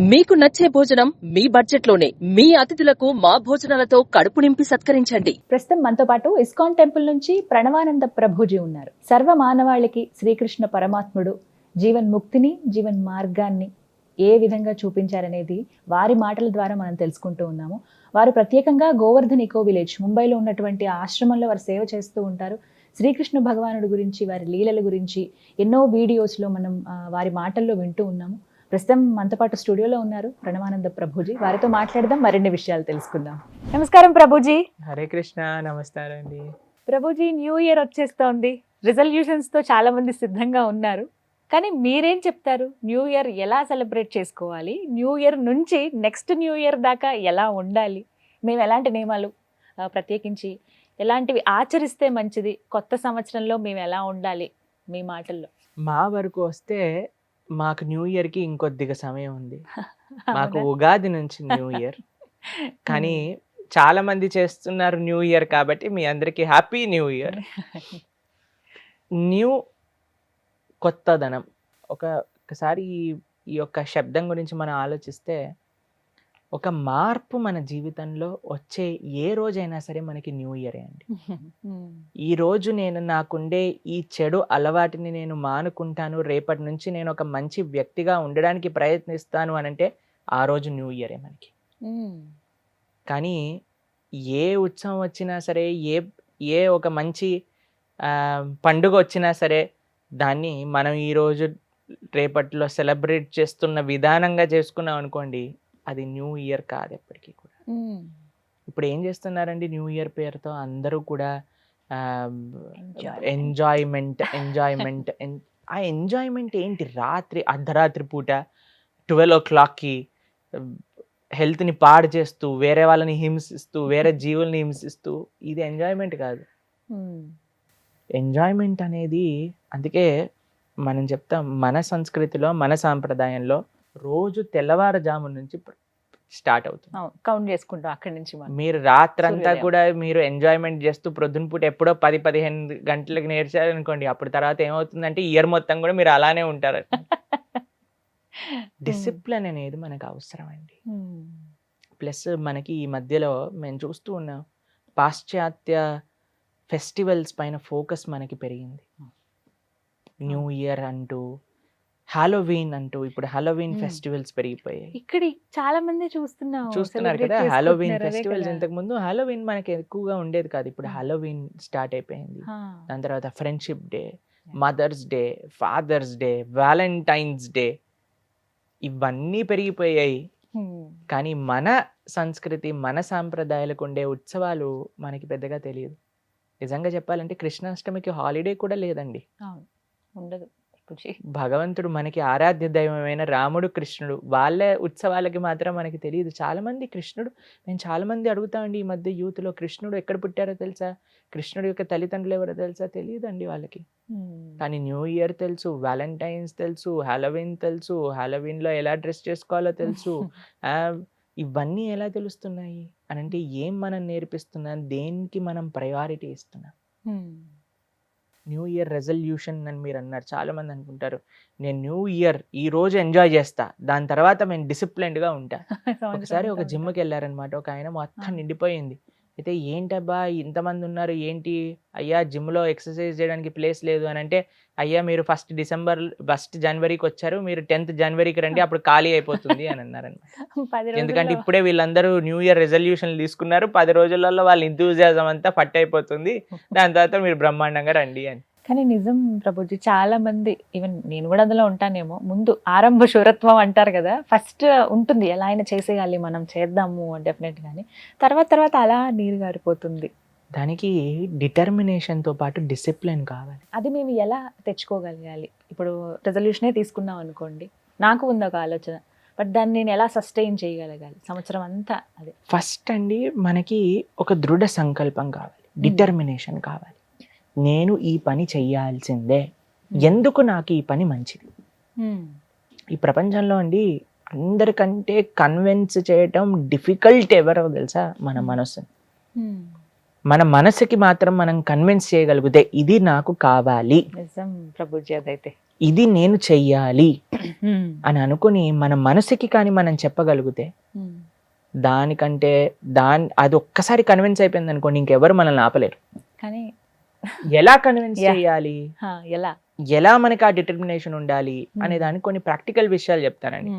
మీకు నచ్చే భోజనం మీ బడ్జెట్ లోనే మీ అతిథులకు మా భోజనాలతో కడుపు నింపి సత్కరించండి. ప్రస్తుతం మనతో పాటు ఇస్కాన్ టెంపుల్ నుంచి ప్రణవానంద ప్రభుజీ ఉన్నారు. సర్వ మానవాళికి శ్రీకృష్ణ పరమాత్ముడు జీవన్ ముక్తిని, జీవన్ మార్గాన్ని ఏ విధంగా చూపించారనేది వారి మాటల ద్వారా మనం తెలుసుకుంటూ ఉన్నాము. వారు ప్రత్యేకంగా గోవర్ధన్ ఇకో విలేజ్ ముంబైలో ఉన్నటువంటి ఆశ్రమంలో వారు సేవ చేస్తూ ఉంటారు. శ్రీకృష్ణ భగవానుడి గురించి, వారి లీలల గురించి ఎన్నో వీడియోస్లో మనం వారి మాటల్లో వింటూ ఉన్నాము. ప్రస్తుతం మనతో పాటు స్టూడియోలో ఉన్నారు ప్రణవానంద ప్రభుజీ. వారితో మాట్లాడదాం, మరిన్ని విషయాలు తెలుసుకుందాం. నమస్కారం ప్రభుజీ. హరే కృష్ణ. నమస్కారం అండి. ప్రభుజీ, న్యూ ఇయర్ వచ్చేస్తోంది. రిజల్యూషన్స్తో చాలా మంది సిద్ధంగా ఉన్నారు. కానీ మీరేం చెప్తారు? న్యూ ఇయర్ ఎలా సెలబ్రేట్ చేసుకోవాలి? న్యూ ఇయర్ నుంచి నెక్స్ట్ న్యూ ఇయర్ దాకా ఎలా ఉండాలి? మేము ఎలాంటి నియమాలు ప్రత్యేకించి ఎలాంటివి ఆచరిస్తే మంచిది? కొత్త సంవత్సరంలో మేము ఎలా ఉండాలి? మీ మాటల్లో. మా వరకు వస్తే మాకు న్యూ ఇయర్కి ఇంకొద్దిగా సమయం ఉంది. మాకు ఉగాది నుంచి న్యూ ఇయర్. కానీ చాలా మంది చేస్తున్నారు న్యూ ఇయర్, కాబట్టి మీ అందరికీ హ్యాపీ న్యూ ఇయర్. న్యూ కొత్తదనం. ఒకసారి ఈ యొక్క శబ్దం గురించి మనం ఆలోచిస్తే, ఒక మార్పు మన జీవితంలో వచ్చే ఏ రోజైనా సరే మనకి న్యూ ఇయరే అండి. ఈ రోజు నేను నాకుండే ఈ చెడు అలవాటుని నేను మానుకుంటాను, రేపటి నుంచి నేను ఒక మంచి వ్యక్తిగా ఉండడానికి ప్రయత్నిస్తాను అని అంటే ఆ రోజు న్యూ ఇయరే మనకి. కానీ ఏ ఉత్సవం వచ్చినా సరే, ఏ ఒక మంచి పండుగ వచ్చినా సరే, దాన్ని మనం ఈరోజు రేపట్లో సెలబ్రేట్ చేస్తున్న విధానంగా చేసుకున్నాం అనుకోండి, అది న్యూ ఇయర్ కాదు ఎప్పటికీ కూడా. ఇప్పుడు ఏం చేస్తున్నారండి న్యూ ఇయర్ పేరుతో? అందరూ కూడా ఎంజాయ్మెంట్. ఆ ఎంజాయ్మెంట్ ఏంటి? అర్ధరాత్రి పూట 12 o'clockకి హెల్త్ని పాడు చేస్తూ, వేరే వాళ్ళని హింసిస్తూ, వేరే జీవుల్ని హింసిస్తూ, ఇది ఎంజాయ్మెంట్ కాదు. ఎంజాయ్మెంట్ అనేది, అందుకే మనం చెప్తాం, మన సంస్కృతిలో, మన సాంప్రదాయంలో రోజు తెల్లవారుజాము నుంచి స్టార్ట్ అవుతుంది. కౌంట్ చేసుకుంటాం అక్కడి నుంచి. మీరు రాత్రంతా కూడా మీరు ఎంజాయ్మెంట్ చేస్తూ ప్రొద్దున పూట ఎప్పుడో 10-15 గంటలకు నేర్చారనుకోండి, అప్పుడు తర్వాత ఏమవుతుందంటే ఇయర్ మొత్తం కూడా మీరు అలానే ఉంటారు. డిసిప్లిన్ అనేది మనకు అవసరం అండి. ప్లస్ మనకి ఈ మధ్యలో మేము చూస్తూ ఉన్నాం, పాశ్చాత్య ఫెస్టివల్స్ పైన ఫోకస్ మనకి పెరిగింది. న్యూ ఇయర్ అంటూ, హాలోవీన్ అంటూ, ఇప్పుడు హాలోవీన్ ఫెస్టివల్స్ పెరిగిపోయాయి. ఇక్కడ చాలా మంది చూస్తున్నారు కదా హాలోవీన్ ఫెస్టివల్స్. ఇంతకు ముందు హాలోవీన్ మనకి ఎక్కువగా ఉండేది కాదు, ఇప్పుడు హాలోవీన్ స్టార్ట్ అయిపోయింది. దాని తర్వాత friendship day, mother's day, father's day, valentine's day, ఇవన్నీ పెరిగిపోయాయి. కానీ మన సంస్కృతి, మన సాంప్రదాయాలకు ఉండే ఉత్సవాలు మనకి పెద్దగా తెలియదు. నిజంగా చెప్పాలంటే కృష్ణాష్టమికి హాలిడే కూడా లేదండి. ఉండదు. భగవంతుడు మనకి ఆరాధ్య దైవమైన రాముడు, కృష్ణుడు, వాళ్ళ ఉత్సవాలకి మాత్రం మనకి తెలియదు. చాలా మంది కృష్ణుడు, నేను చాలా మంది అడుగుతామండి ఈ మధ్య యూత్లో, కృష్ణుడు ఎక్కడ పుట్టారో తెలుసా, కృష్ణుడు యొక్క తల్లిదండ్రులు ఎవరో తెలుసా, తెలియదండి వాళ్ళకి. కానీ న్యూ ఇయర్ తెలుసు, వ్యాలంటైన్స్ తెలుసు, హాలోవీన్ తెలుసు, హాలోవీన్లో ఎలా డ్రెస్ చేసుకోవాలో తెలుసు. ఇవన్నీ ఎలా తెలుస్తున్నాయి అని అంటే, ఏం మనం నేర్పిస్తున్నాం, దేనికి మనం ప్రయారిటీ ఇస్తున్నాం. న్యూ ఇయర్ రెజల్యూషన్ అని మీరు అన్నారు. చాలా మంది అనుకుంటారు, నేను న్యూ ఇయర్ ఈ రోజు ఎంజాయ్ చేస్తా, దాని తర్వాత నేను డిసిప్లిన్డ్గా ఉంటా. ఒకసారి ఒక జిమ్కి వెళ్ళారనమాట, ఒక ఆయన మొత్తం నిండిపోయింది. అయితే ఏంటబ్బా ఇంతమంది ఉన్నారు ఏంటి అయ్యా, జిమ్లో ఎక్సర్సైజ్ చేయడానికి ప్లేస్ లేదు అని అంటే, అయ్యా మీరు 1 జనవరికి వచ్చారు, మీరు 10th జనవరికి రండి, అప్పుడు ఖాళీ అయిపోతుంది అని అన్నారనమాట. ఎందుకంటే ఇప్పుడే వీళ్ళందరూ న్యూ ఇయర్ రెజల్యూషన్లు తీసుకున్నారు, 10 రోజులలో వాళ్ళ ఎంతూజియాజం అంతా పట్టు అయిపోతుంది, దాని తర్వాత మీరు బ్రహ్మాండంగా రండి అని. కానీ నిజం ప్రభుజీ, చాలా మంది, ఈవెన్ నేను కూడా అందులో ఉంటానేమో, ముందు ఆరంభ శూరత్వం అంటారు కదా, ఫస్ట్ ఉంటుంది ఎలా అయినా చేసేయాలి, మనం చేద్దాము డెఫినెట్ గానీ, తర్వాత అలా నీరు గారిపోతుంది. దానికి డిటర్మినేషన్తో పాటు డిసిప్లిన్ కావాలి. అది మేము ఎలా తెచ్చుకోగలగాలి? ఇప్పుడు రెజల్యూషనే తీసుకున్నాం అనుకోండి, నాకు ఉంది ఒక ఆలోచన, బట్ దాన్ని నేను ఎలా సస్టైన్ చేయగలగాలి సంవత్సరం అంతా? అదే ఫస్ట్ అండి, మనకి ఒక దృఢ సంకల్పం కావాలి, డిటర్మినేషన్ కావాలి. నేను ఈ పని చెయ్యాల్సిందే, ఎందుకు నాకు ఈ పని మంచిది. ఈ ప్రపంచంలో అండి అందరికంటే కన్విన్స్ చేయటం డిఫికల్ట్ ఎవరో తెలుసా? మన మనసు. మన మనసుకి మాత్రం మనం కన్విన్స్ చేయగలిగితే ఇది నాకు కావాలి, నిజం ప్రభుజీ అదైతే. ఇది నేను చెయ్యాలి అని అనుకుని మన మనసుకి కానీ మనం చెప్పగలిగితే దానికంటే అది ఒక్కసారి కన్విన్స్ అయిపోయింది అనుకోండి, ఇంకెవరు మనల్ని ఆపలేరు. కానీ ఎలా కన్విన్స్ చేయాలి, ఎలా మనకి ఆ డిటర్మినేషన్ ఉండాలి అనే దానికి కొన్ని ప్రాక్టికల్ విషయాలు చెప్తానండి.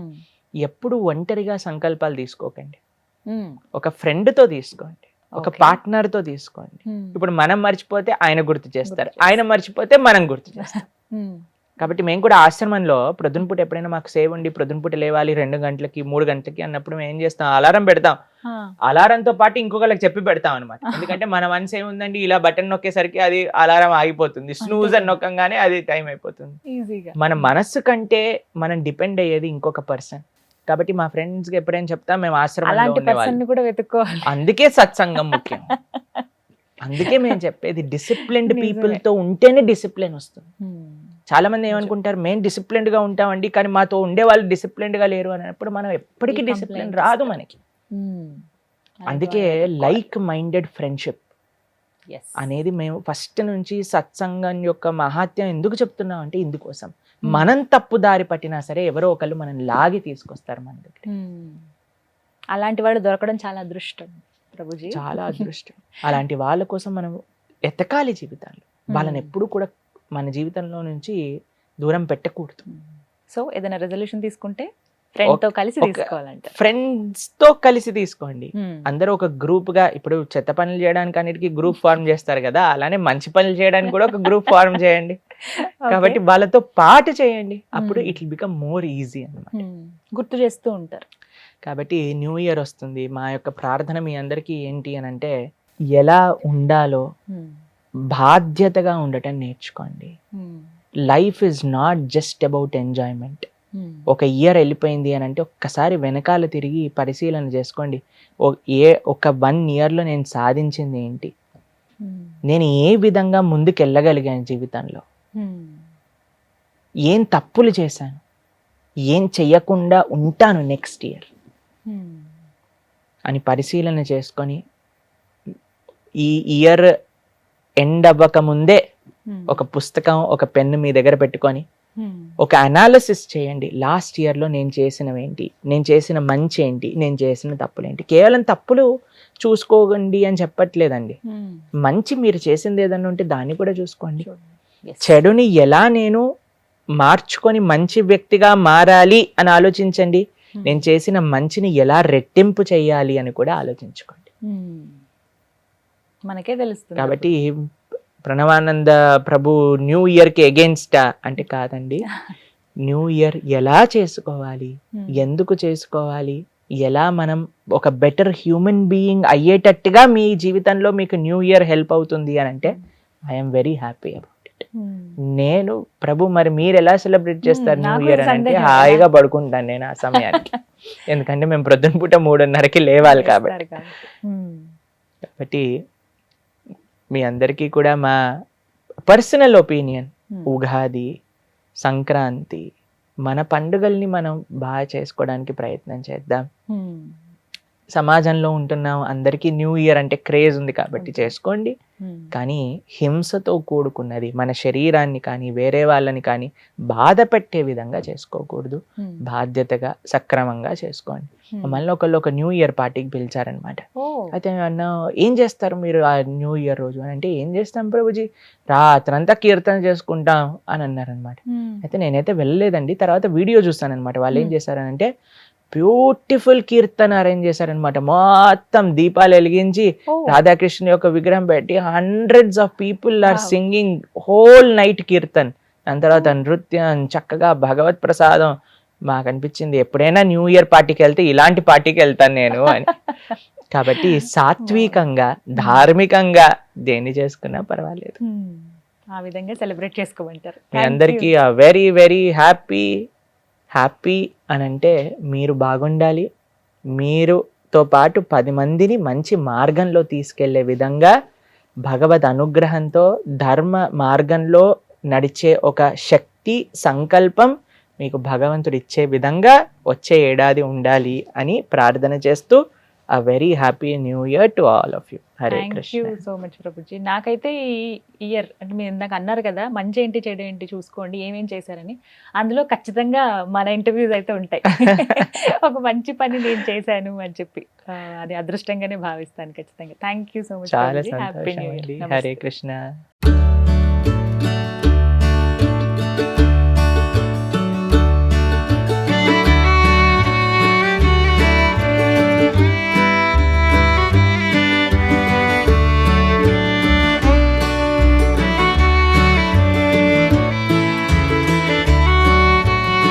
ఎప్పుడు ఒంటరిగా సంకల్పాలు తీసుకోకండి, ఒక ఫ్రెండ్తో తీసుకోండి, ఒక పార్ట్నర్ తో తీసుకోండి. ఇప్పుడు మనం మర్చిపోతే ఆయన గుర్తు చేస్తారు, ఆయన మర్చిపోతే మనం గుర్తు చేస్తాం. కాబట్టి మేము కూడా ఆశ్రమంలో ప్రొద్దునపూట ఎప్పుడైనా మాకు సేవ్ ఉండి ప్రొద్దునపూట లేవాలి 2 గంటలకి 3 గంటలకి అన్నప్పుడు మేము ఏం చేస్తాం, అలారం పెడతాం. అలారంతో పాటు ఇంకొకరికి చెప్పి పెడతాం అనమాట. ఎందుకంటే మన మనసు ఏముందండి, ఇలా బటన్ నొక్కేసరికి అది అలారం ఆగిపోతుంది, స్నూజ్ అని నొక్కంగానే అది టైం అయిపోతుంది. మన మనస్సు కంటే మనం డిపెండ్ అయ్యేది ఇంకొక పర్సన్. కాబట్టి మా ఫ్రెండ్స్ కి ఎప్పుడైనా చెప్తా, మేము ఆశ్రమంలో కూడా వెతుక్కోవాలి. అందుకే సత్సంగం ముఖ్యం. అందుకే మేము చెప్పేది డిసిప్లిన్డ్ పీపుల్ తో ఉంటేనే డిసిప్లిన్ వస్తుంది. చాలా మంది ఏమనుకుంటారు, మేము డిసిప్లిన్డ్ గా ఉంటామండి కానీ మాతో ఉండే వాళ్ళు డిసిప్లిన్డ్ గా లేరు అన్నప్పుడు మనం ఎప్పటికీ డిసిప్లిన్ రాదు మనకి. అందుకే లైక్ మైండెడ్ ఫ్రెండ్షిప్ అనేది మేము ఫస్ట్ నుంచి సత్సంగం యొక్క మహాత్యం ఎందుకు చెప్తున్నాం అంటే ఇందుకోసం. మనం తప్పు దారి పట్టినా సరే ఎవరో ఒకళ్ళు మనం లాగి తీసుకొస్తారు మన దగ్గర. అలాంటి వాళ్ళు దొరకడం చాలా అదృష్టం ప్రభుజీ, చాలా అదృష్టం. అలాంటి వాళ్ళ కోసం మనం ఎతకాలి జీవితాల్లో. వాళ్ళని ఎప్పుడు కూడా మన జీవితంలో నుంచి దూరం పెట్టకూడదు. సో ఏదైనా రెజల్యూషన్ తీసుకుంటే ఫ్రెండ్ తో కలిసి తీసుకోవాలంటే ఫ్రెండ్స్ తో కలిసి తీసుకోండి. అందరూ ఒక గ్రూప్ గా, ఇప్పుడు చెత్త పనులు చేయడానికి అన్నిటికీ గ్రూప్ ఫార్మ్ చేస్తారు కదా, అలానే మంచి పనులు చేయడానికి కూడా ఒక గ్రూప్ ఫార్మ్ చేయండి. కాబట్టి వాళ్ళతో పాటు చేయండి, అప్పుడు it will become more easy అన్నమాట. గుర్తు చేస్తూ ఉంటారు. కాబట్టి న్యూ ఇయర్ వస్తుంది. మా యొక్క ప్రార్థన మీ అందరికీ ఏంటి అని అంటే, ఎలా ఉండాలో బాధ్యతగా ఉండటం నేర్చుకోండి. Life is not just about enjoyment. ఒక ఇయర్ వెళ్ళిపోయింది అని అంటే ఒక్కసారి వెనకాల తిరిగి పరిశీలన చేసుకోండి. ఒక 1 yearలో నేను సాధించింది ఏంటి, నేను ఏ విధంగా ముందుకు వెళ్ళగలిగాను జీవితంలో, ఏం తప్పులు చేశాను, ఏం చెయ్యకుండా ఉంటాను నెక్స్ట్ ఇయర్ అని పరిశీలన చేసుకొని, ఈ ఇయర్ ఎండ్ అవ్వక ముందే ఒక పుస్తకం, ఒక పెన్ను మీ దగ్గర పెట్టుకొని ఒక అనాలిసిస్ చేయండి. లాస్ట్ ఇయర్లో నేను చేసినవి ఏంటి, నేను చేసిన మంచి ఏంటి, నేను చేసిన తప్పులు ఏంటి. కేవలం తప్పులు చూసుకోండి అని చెప్పట్లేదండి, మంచి మీరు చేసింది ఏదన్నా ఉంటే దాన్ని కూడా చూసుకోండి. చెడుని ఎలా నేను మార్చుకొని మంచి వ్యక్తిగా మారాలి అని ఆలోచించండి. నేను చేసిన మంచిని ఎలా రెట్టింపు చేయాలి అని కూడా ఆలోచించుకోండి. మనకే తెలుస్తుంది. కాబట్టి ప్రణవానంద ప్రభు న్యూ ఇయర్కి ఎగెన్స్టా అంటే కాదండి. న్యూ ఇయర్ ఎలా చేసుకోవాలి, ఎందుకు చేసుకోవాలి, ఎలా మనం ఒక బెటర్ హ్యూమన్ బీయింగ్ అయ్యేటట్టుగా మీ జీవితంలో మీకు న్యూ ఇయర్ హెల్ప్ అవుతుంది అని అంటే I'm very happy about it. నేను ప్రభు మరి మీరు ఎలా సెలబ్రేట్ చేస్తారు న్యూ ఇయర్ అని అంటే, హాయిగా పడుకుంటాను నేను ఆ సమయానికి. ఎందుకంటే మేము ప్రొద్దున పూట 3:30కి లేవాలి కాబట్టి. కాబట్టి మీ అందరికీ కూడా మా పర్సనల్ ఒపీనియన్, ఉగాది, సంక్రాంతి, మన పండుగల్ని మనం బాగా చేసుకోవడానికి ప్రయత్నం చేద్దాం. సమాజంలో ఉంటున్నాం, అందరికీ న్యూ ఇయర్ అంటే క్రేజ్ ఉంది కాబట్టి చేసుకోండి. కానీ హింసతో కూడుకున్నది, మన శరీరాన్ని కానీ వేరే వాళ్ళని కానీ బాధ పెట్టే విధంగా చేసుకోకూడదు. బాధ్యతగా సక్రమంగా చేసుకోండి. మళ్ళీ ఒకళ్ళు ఒక న్యూ ఇయర్ పార్టీకి పిలిచారనమాట. అయితే అన్న ఏం చేస్తారు మీరు ఆ న్యూ ఇయర్ రోజు అని అంటే, ఏం చేస్తాం ప్రభుజీ, రాత్రంతా కీర్తన చేసుకుంటాం అని అన్నారనమాట. అయితే నేనైతే వెళ్ళలేదండి, తర్వాత వీడియో చూస్తానమాట. వాళ్ళు ఏం చేశారనంటే బ్యూటిఫుల్ కీర్తన అరేంజ్ చేశారనమాట. మొత్తం దీపాలు వెలిగించి రాధాకృష్ణ యొక్క విగ్రహం పెట్టి hundreds of people are singing whole night kirtan. దాని తర్వాత నృత్యం, చక్కగా భగవత్ ప్రసాదం. మాకు అనిపించింది ఎప్పుడైనా న్యూ ఇయర్ పార్టీకి వెళ్తే ఇలాంటి పార్టీకి వెళ్తాను నేను అని. కాబట్టి సాత్వికంగా, ధార్మికంగా దేన్ని చేసుకున్నా పర్వాలేదు. ఆ విధంగా సెలబ్రేట్ చేసుకోమంటారు. మీ అందరికీ వెరీ వెరీ హ్యాపీ అని అంటే, మీరు బాగుండాలి, మీరుతో పాటు 10 మందిని మంచి మార్గంలో తీసుకెళ్లే విధంగా భగవద్ అనుగ్రహంతో ధర్మ మార్గంలో నడిచే ఒక శక్తి సంకల్పం మీకు భగవంతుడు ఇచ్చే విధంగా వచ్చే ఏడాది ఉండాలి అని ప్రార్థన చేస్తూ a very happy new year to all of you. Hare thank you Krishna. So much Prabhuji. నాకైతే ఈ ఇయర్ అంటే మీరు ఇందాక అన్నారు కదా మంచి ఏంటి చెడు ఏంటి చూసుకోండి ఏమేం చేశారని, అందులో ఖచ్చితంగా మన ఇంటర్వ్యూస్ అయితే ఉంటాయి. ఒక మంచి పని నేను చేశాను అని చెప్పి అది అదృష్టంగానే భావిస్తాను ఖచ్చితంగా. Thank you so much. చాలా హ్యాపీ సంతోషం న్యూ అండి. ఇయర్. హరే కృష్ణ.